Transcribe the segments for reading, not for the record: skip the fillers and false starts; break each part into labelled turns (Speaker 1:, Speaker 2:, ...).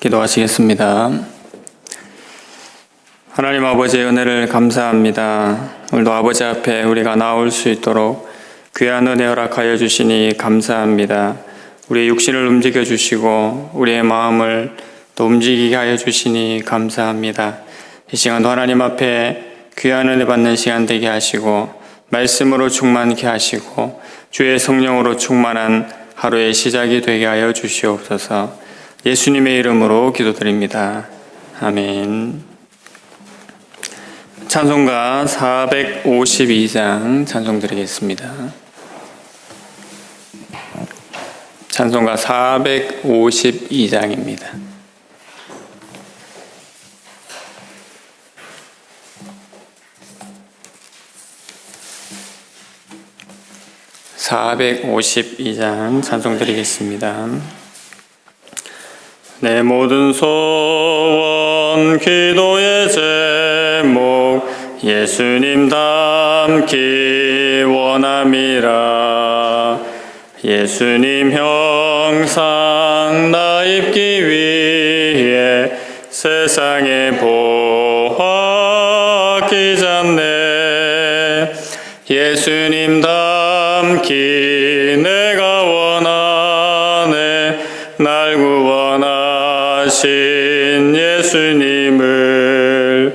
Speaker 1: 기도하시겠습니다. 하나님 아버지의 은혜를 감사합니다. 오늘도 아버지 앞에 우리가 나올 수 있도록 귀한 은혜 허락하여 주시니 감사합니다. 우리의 육신을 움직여 주시고 우리의 마음을 또 움직이게 하여 주시니 감사합니다. 이 시간도 하나님 앞에 귀한 은혜 받는 시간 되게 하시고 말씀으로 충만케 하시고 주의 성령으로 충만한 하루의 시작이 되게 하여 주시옵소서. 예수님의 이름으로 기도드립니다. 아멘. 찬송가 452장 찬송 드리겠습니다. 찬송가 452장입니다. (452장) 찬송 드리겠습니다. 내 모든 소원 기도의 제목 예수님 닮기 원함이라. 예수님 형상 나 입기 위해 세상에 보화 끼잖네. 예수님 닮기 내가 원하네. 날 구원하신 예수님을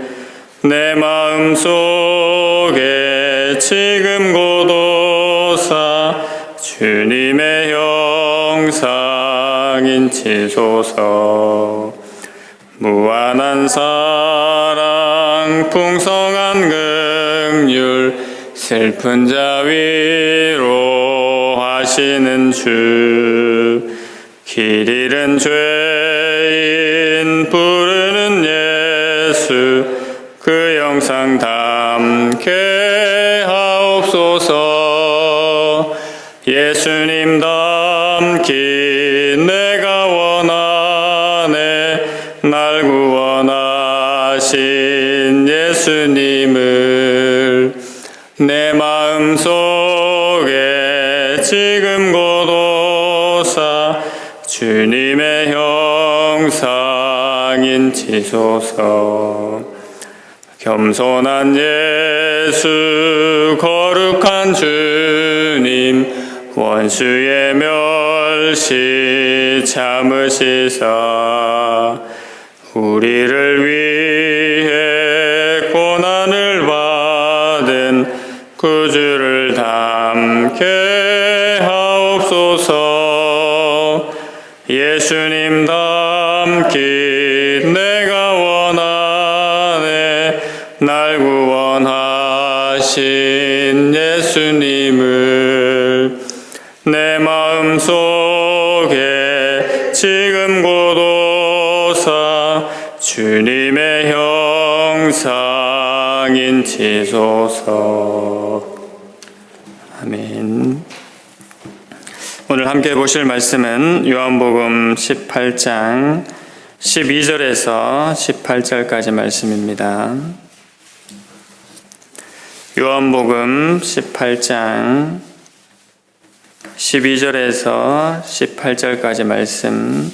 Speaker 1: 내 마음속에 지금 고도사 주님의 형상 인치소서. 무한한 사랑 풍성한 긍휼 슬픈 자 위로하시는 주. 길 잃은 죄인 부르는 예수 그 영상 담게 하옵소서. 예수님 닮기 내가 원하네. 날 구원하신 예수님을 내 마음속에 지금 고도사 주님의 형상 인치소서. 겸손한 예수 거룩한 주님 원수의 멸시 참으시사 우리를 위해 고난을 받은 구주를 담게 하옵소서. 예수님 닮기 내가 원하네. 날 구원하신 예수님을 내 마음속에 지금 고도사 주님의 형상 인치소서. 아멘. 오늘 함께 보실 말씀은 요한복음 18장 12절에서 18절까지 말씀입니다. 요한복음 18장 12절에서 18절까지 말씀.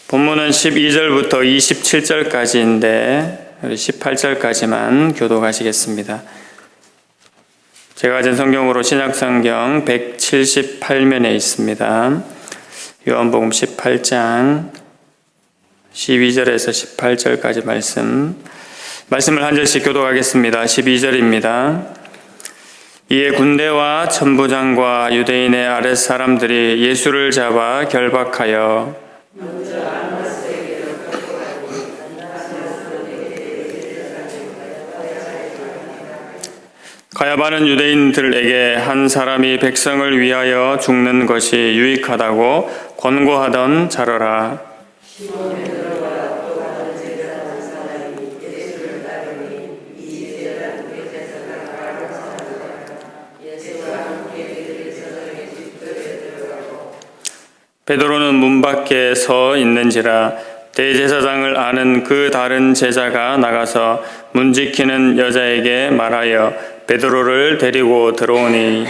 Speaker 1: 본문은 12절부터 27절까지인데 18절까지만 교독하시겠습니다. 제가 가진 성경으로 신약성경 178면에 있습니다. 요한복음 18장 12절에서 18절까지 말씀을 한 절씩 교독하겠습니다. 12절입니다. 이에 군대와 천부장과 유대인의 아랫사람들이 예수를 잡아 결박하여 가야바는 유대인들에게 한 사람이 백성을 위하여 죽는 것이 유익하다고 권고하던 자로라. 베드로는 문 밖에 서 있는지라. 대제사장을 아는 그 다른 제자가 나가서 문 지키는 여자에게 말하여 베드로를 데리고 들어오니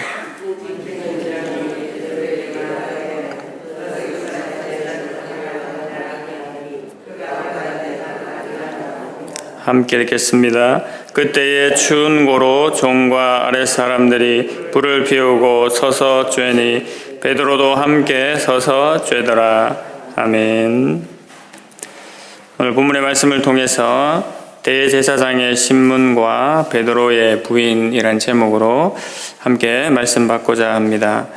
Speaker 1: 함께 읽겠습니다. 그때에 추운 고로 종과 아랫 사람들이 불을 피우고 서서 쬐니 베드로도 함께 서서 쬐더라. 아멘. 오늘 본문의 말씀을 통해서 대제사장의 신문과 베드로의 부인이란 제목으로 함께 말씀 받고자 합니다.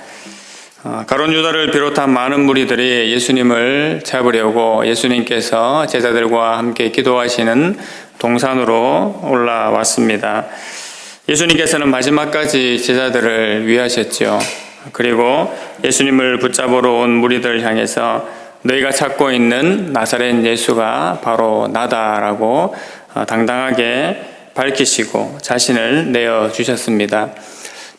Speaker 1: 가룟 유다를 비롯한 많은 무리들이 예수님을 잡으려고 예수님께서 제자들과 함께 기도하시는 동산으로 올라왔습니다. 예수님께서는 마지막까지 제자들을 위하셨죠. 그리고 예수님을 붙잡으러 온 무리들을 향해서 너희가 찾고 있는 나사렛 예수가 바로 나다라고 당당하게 밝히시고 자신을 내어주셨습니다.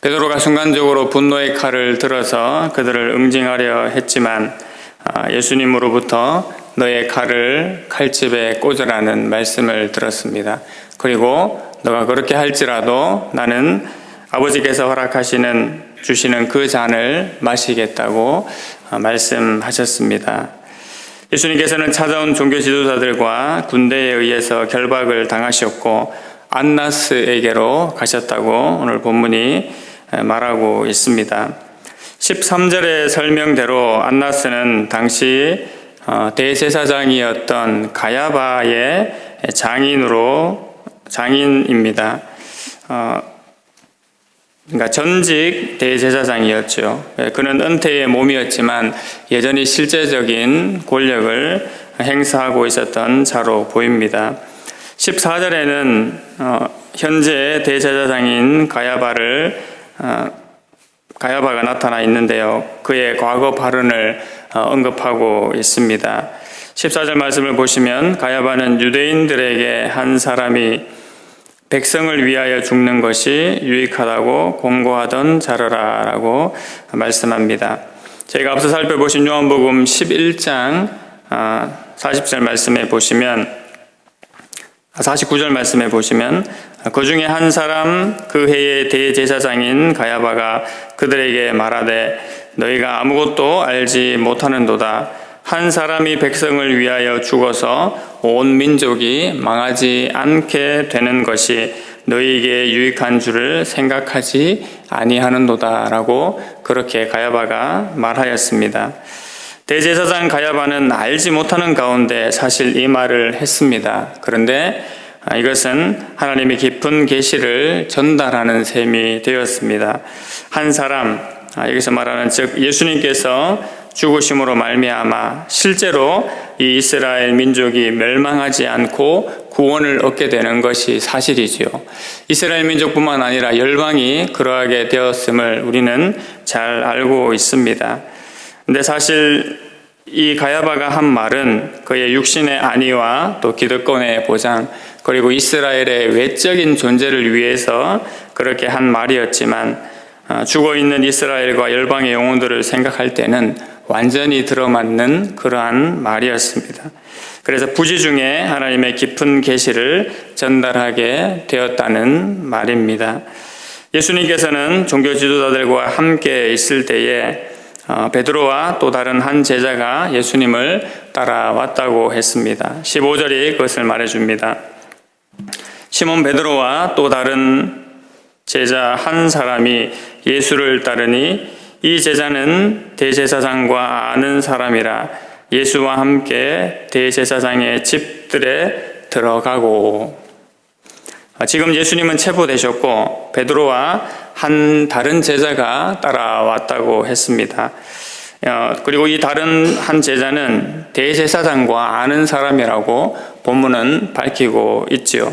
Speaker 1: 베드로가 순간적으로 분노의 칼을 들어서 그들을 응징하려 했지만 예수님으로부터 너의 칼을 칼집에 꽂으라는 말씀을 들었습니다. 그리고 너가 그렇게 할지라도 나는 아버지께서 주시는 그 잔을 마시겠다고 말씀하셨습니다. 예수님께서는 찾아온 종교 지도자들과 군대에 의해서 결박을 당하셨고 안나스에게로 가셨다고 오늘 본문이 말하고 있습니다. 13절의 설명대로 안나스는 당시 대제사장이었던 가야바의 장인입니다. 그러니까 전직 대제사장이었죠. 그는 은퇴의 몸이었지만 여전히 실제적인 권력을 행사하고 있었던 자로 보입니다. 14절에는 현재 대제사장인 가야바가 나타나 있는데요. 그의 과거 발언을 언급하고 있습니다. 14절 말씀을 보시면 가야바는 유대인들에게 한 사람이 백성을 위하여 죽는 것이 유익하다고 공고하던 자라라 라고 말씀합니다. 저희가 앞서 살펴보신 요한복음 11장 49절 말씀에 보시면 그 중에 한 사람 그 해의 대제사장인 가야바가 그들에게 말하되 너희가 아무것도 알지 못하는도다. 한 사람이 백성을 위하여 죽어서 온 민족이 망하지 않게 되는 것이 너희에게 유익한 줄을 생각하지 아니하는도다 라고 그렇게 가야바가 말하였습니다. 대제사장 가야바는 알지 못하는 가운데 사실 이 말을 했습니다. 그런데 이것은 하나님의 깊은 계시를 전달하는 셈이 되었습니다. 한 사람, 여기서 말하는 즉 예수님께서 죽으심으로 말미암아 실제로 이 이스라엘 민족이 멸망하지 않고 구원을 얻게 되는 것이 사실이지요. 이스라엘 민족뿐만 아니라 열방이 그러하게 되었음을 우리는 잘 알고 있습니다. 근데 사실 이 가야바가 한 말은 그의 육신의 안위와 또 기득권의 보장 그리고 이스라엘의 외적인 존재를 위해서 그렇게 한 말이었지만 죽어있는 이스라엘과 열방의 영혼들을 생각할 때는 완전히 들어맞는 그러한 말이었습니다. 그래서 부지 중에 하나님의 깊은 계시를 전달하게 되었다는 말입니다. 예수님께서는 종교 지도자들과 함께 있을 때에 베드로와 또 다른 한 제자가 예수님을 따라왔다고 했습니다. 15절이 그것을 말해줍니다. 시몬 베드로와 또 다른 제자 한 사람이 예수를 따르니 이 제자는 대제사장과 아는 사람이라 예수와 함께 대제사장의 집들에 들어가고 지금 예수님은 체포되셨고 베드로와 한 다른 제자가 따라왔다고 했습니다. 그리고 이 다른 한 제자는 대제사장과 아는 사람이라고 본문은 밝히고 있죠.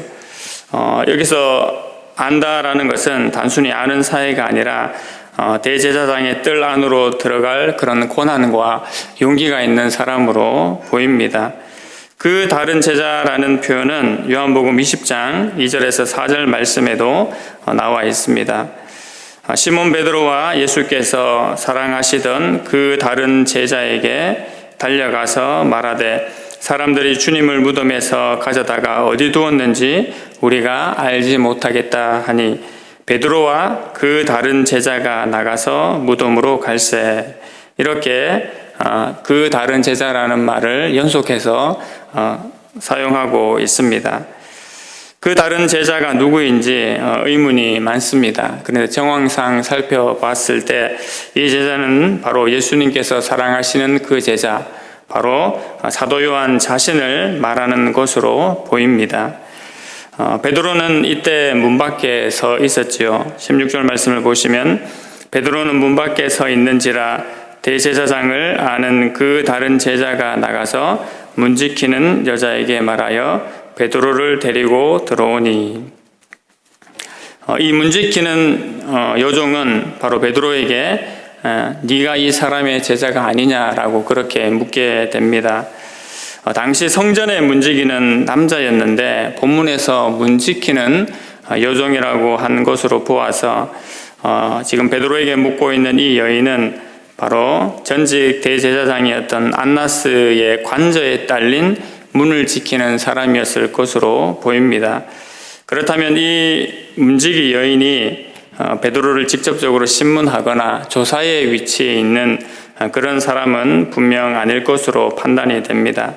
Speaker 1: 여기서 안다라는 것은 단순히 아는 사이가 아니라 대제사장의 뜰 안으로 들어갈 그런 고난과 용기가 있는 사람으로 보입니다. 그 다른 제자라는 표현은 요한복음 20장 2절에서 4절 말씀에도 나와 있습니다. 시몬 베드로와 예수께서 사랑하시던 그 다른 제자에게 달려가서 말하되 사람들이 주님을 무덤에서 가져다가 어디 두었는지 우리가 알지 못하겠다 하니 베드로와 그 다른 제자가 나가서 무덤으로 갈새. 이렇게 그 다른 제자라는 말을 연속해서 사용하고 있습니다. 그 다른 제자가 누구인지 의문이 많습니다. 그런데 정황상 살펴봤을 때 이 제자는 바로 예수님께서 사랑하시는 그 제자, 바로 사도 요한 자신을 말하는 것으로 보입니다. 베드로는 이때 문 밖에 서 있었지요. 16절 말씀을 보시면 베드로는 문 밖에 서 있는지라 대제사장을 아는 그 다른 제자가 나가서 문 지키는 여자에게 말하여 베드로를 데리고 들어오니, 이 문 지키는 여종은 바로 베드로에게 네가 이 사람의 제자가 아니냐라고 그렇게 묻게 됩니다. 당시 성전의 문지기는 남자였는데 본문에서 문지키는 여종이라고 한 것으로 보아서 지금 베드로에게 묻고 있는 이 여인은 바로 전직 대제사장이었던 안나스의 관저에 딸린 문을 지키는 사람이었을 것으로 보입니다. 그렇다면 이 문지기 여인이 베드로를 직접적으로 신문하거나 조사의 위치에 있는 그런 사람은 분명 아닐 것으로 판단이 됩니다.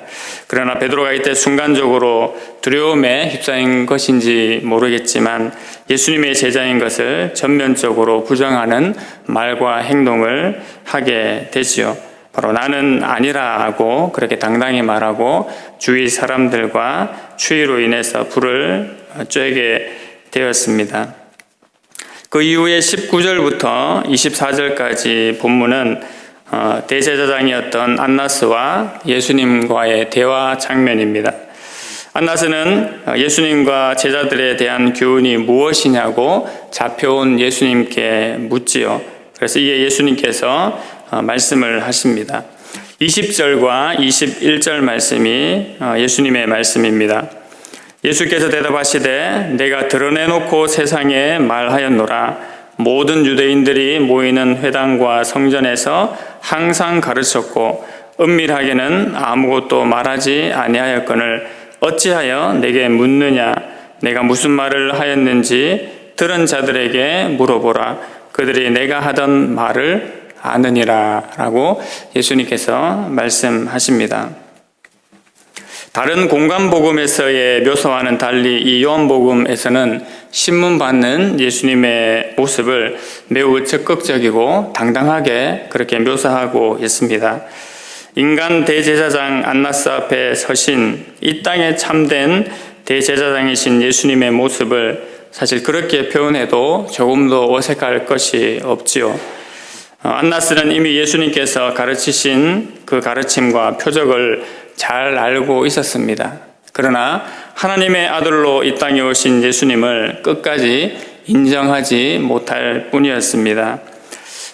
Speaker 1: 그러나 베드로가 이때 순간적으로 두려움에 휩싸인 것인지 모르겠지만 예수님의 제자인 것을 전면적으로 부정하는 말과 행동을 하게 되지요. 바로 나는 아니라 하고 그렇게 당당히 말하고 주위 사람들과 추위로 인해서 불을 쬐게 되었습니다. 그 이후에 19절부터 24절까지 본문은 대제사장이었던 안나스와 예수님과의 대화 장면입니다. 안나스는 예수님과 제자들에 대한 교훈이 무엇이냐고 잡혀온 예수님께 묻지요. 그래서 이에 예수님께서 말씀을 하십니다. 20절과 21절 말씀이 예수님의 말씀입니다. 예수께서 대답하시되 내가 드러내놓고 세상에 말하였노라. 모든 유대인들이 모이는 회당과 성전에서 항상 가르쳤고 은밀하게는 아무것도 말하지 아니하였거늘 어찌하여 내게 묻느냐. 내가 무슨 말을 하였는지 들은 자들에게 물어보라. 그들이 내가 하던 말을 아느니라 라고 예수님께서 말씀하십니다. 다른 공간복음에서의 묘사와는 달리 이 요한복음에서는 신문 받는 예수님의 모습을 매우 적극적이고 당당하게 그렇게 묘사하고 있습니다. 인간 대제사장 안나스 앞에 서신 이 땅에 참된 대제사장이신 예수님의 모습을 사실 그렇게 표현해도 조금도 어색할 것이 없지요. 안나스는 이미 예수님께서 가르치신 그 가르침과 표적을 잘 알고 있었습니다. 그러나 하나님의 아들로 이 땅에 오신 예수님을 끝까지 인정하지 못할 뿐이었습니다.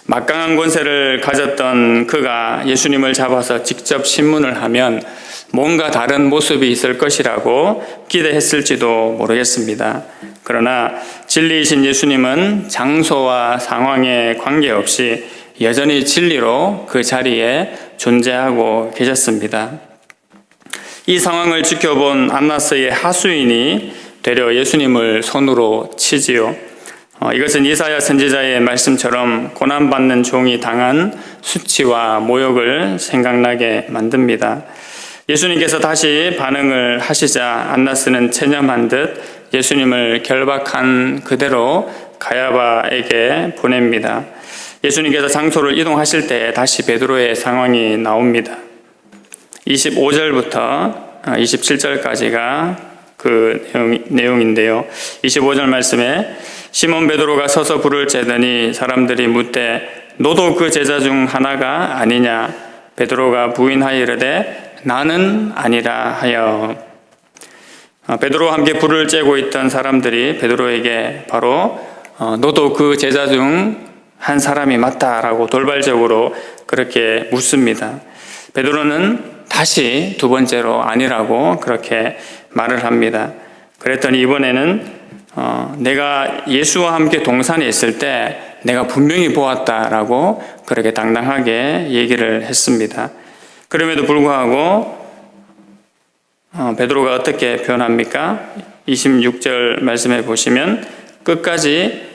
Speaker 1: 막강한 권세를 가졌던 그가 예수님을 잡아서 직접 신문을 하면 뭔가 다른 모습이 있을 것이라고 기대했을지도 모르겠습니다. 그러나 진리이신 예수님은 장소와 상황에 관계없이 여전히 진리로 그 자리에 존재하고 계셨습니다. 이 상황을 지켜본 안나스의 하수인이 되려 예수님을 손으로 치지요. 이것은 이사야 선지자의 말씀처럼 고난받는 종이 당한 수치와 모욕을 생각나게 만듭니다. 예수님께서 다시 반응을 하시자 안나스는 체념한 듯 예수님을 결박한 그대로 가야바에게 보냅니다. 예수님께서 장소를 이동하실 때 다시 베드로의 상황이 나옵니다. 25절부터 27절까지가 그 내용인데요. 25절 말씀에 시몬 베드로가 서서 불을 쬐더니 사람들이 묻되 너도 그 제자 중 하나가 아니냐? 베드로가 부인하여 이르되 나는 아니라 하여. 베드로와 함께 불을 쬐고 있던 사람들이 베드로에게 바로 너도 그 제자 중 한 사람이 맞다라고 돌발적으로 그렇게 묻습니다. 베드로는 다시 두 번째로 아니라고 그렇게 말을 합니다. 그랬더니 이번에는 내가 예수와 함께 동산에 있을 때 내가 분명히 보았다라고 그렇게 당당하게 얘기를 했습니다. 그럼에도 불구하고 베드로가 어떻게 표현합니까? 26절 말씀해 보시면 끝까지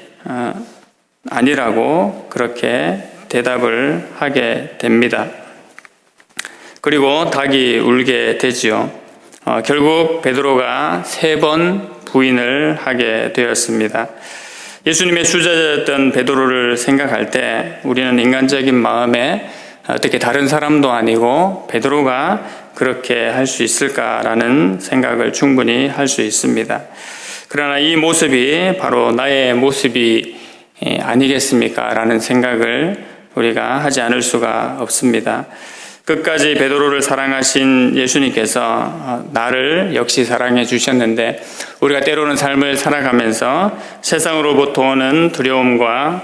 Speaker 1: 아니라고 그렇게 대답을 하게 됩니다. 그리고 닭이 울게 되지요. 결국 베드로가 3번 부인을 하게 되었습니다. 예수님의 수제자였던 베드로를 생각할 때 우리는 인간적인 마음에 어떻게 다른 사람도 아니고 베드로가 그렇게 할 수 있을까라는 생각을 충분히 할 수 있습니다. 그러나 이 모습이 바로 나의 모습이 아니겠습니까? 라는 생각을 우리가 하지 않을 수가 없습니다. 끝까지 베드로를 사랑하신 예수님께서 나를 역시 사랑해 주셨는데 우리가 때로는 삶을 살아가면서 세상으로부터 오는 두려움과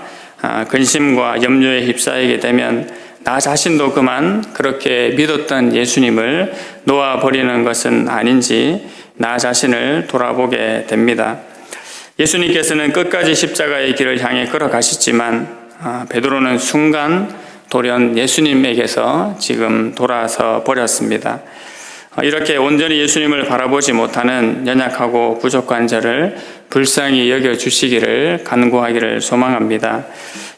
Speaker 1: 근심과 염려에 휩싸이게 되면 나 자신도 그만 그렇게 믿었던 예수님을 놓아버리는 것은 아닌지 나 자신을 돌아보게 됩니다. 예수님께서는 끝까지 십자가의 길을 향해 걸어가셨지만 베드로는 순간 돌연 예수님에게서 지금 돌아서 버렸습니다. 이렇게 온전히 예수님을 바라보지 못하는 연약하고 부족한 저를 불쌍히 여겨주시기를 간구하기를 소망합니다.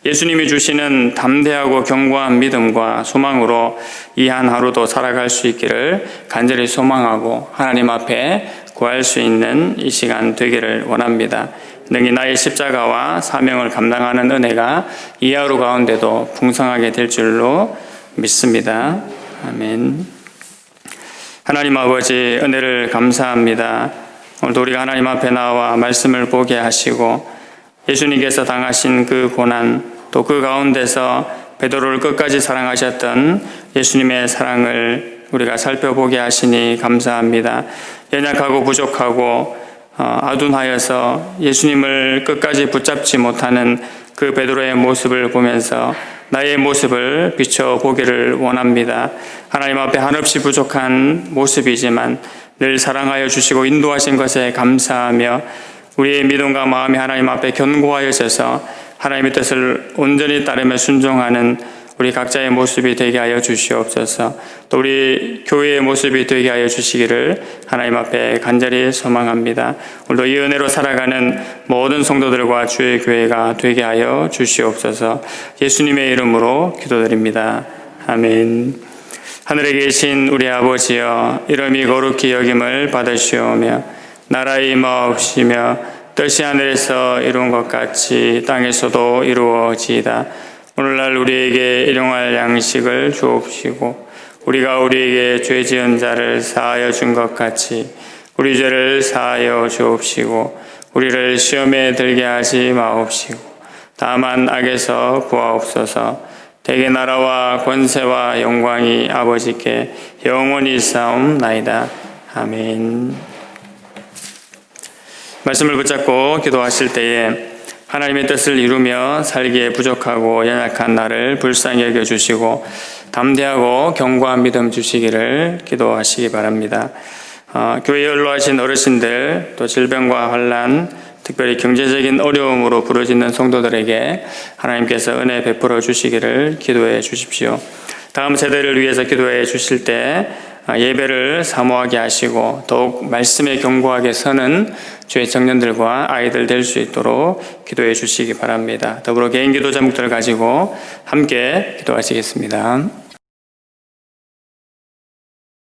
Speaker 1: 예수님이 주시는 담대하고 견고한 믿음과 소망으로 이 한 하루도 살아갈 수 있기를 간절히 소망하고 하나님 앞에 구할 수 있는 이 시간 되기를 원합니다. 능히 나의 십자가와 사명을 감당하는 은혜가 이 하루 가운데도 풍성하게 될 줄로 믿습니다. 아멘. 하나님 아버지, 은혜를 감사합니다. 오늘도 우리가 하나님 앞에 나와 말씀을 보게 하시고 예수님께서 당하신 그 고난, 또 그 가운데서 베드로를 끝까지 사랑하셨던 예수님의 사랑을 우리가 살펴보게 하시니 감사합니다. 연약하고 부족하고 아둔하여서 예수님을 끝까지 붙잡지 못하는 그 베드로의 모습을 보면서 나의 모습을 비춰보기를 원합니다. 하나님 앞에 한없이 부족한 모습이지만 늘 사랑하여 주시고 인도하신 것에 감사하며 우리의 믿음과 마음이 하나님 앞에 견고하여져서 하나님의 뜻을 온전히 따르며 순종하는 우리 각자의 모습이 되게 하여 주시옵소서. 또 우리 교회의 모습이 되게 하여 주시기를 하나님 앞에 간절히 소망합니다. 오늘도 이 은혜로 살아가는 모든 성도들과 주의 교회가 되게 하여 주시옵소서. 예수님의 이름으로 기도드립니다. 아멘. 하늘에 계신 우리 아버지여, 이름이 거룩히 여김을 받으시오며 나라의 임하옵시며 뜻이 하늘에서 이룬 것 같이 땅에서도 이루어지이다. 오늘날 우리에게 일용할 양식을 주옵시고 우리가 우리에게 죄 지은 자를 사하여 준 것 같이 우리 죄를 사하여 주옵시고 우리를 시험에 들게 하지 마옵시고 다만 악에서 구하옵소서. 대개 나라와 권세와 영광이 아버지께 영원히 있사옵나이다. 아멘. 말씀을 붙잡고 기도하실 때에 하나님의 뜻을 이루며 살기에 부족하고 연약한 나를 불쌍히 여겨주시고 담대하고 견고한 믿음 주시기를 기도하시기 바랍니다. 교회에 연로하신 어르신들, 또 질병과 환난, 특별히 경제적인 어려움으로 부르짖는 성도들에게 하나님께서 은혜 베풀어 주시기를 기도해 주십시오. 다음 세대를 위해서 기도해 주실 때 예배를 사모하게 하시고 더욱 말씀에 견고하게 서는 주의 청년들과 아이들 될 수 있도록 기도해 주시기 바랍니다. 더불어 개인 기도 제목들을 가지고 함께 기도하시겠습니다.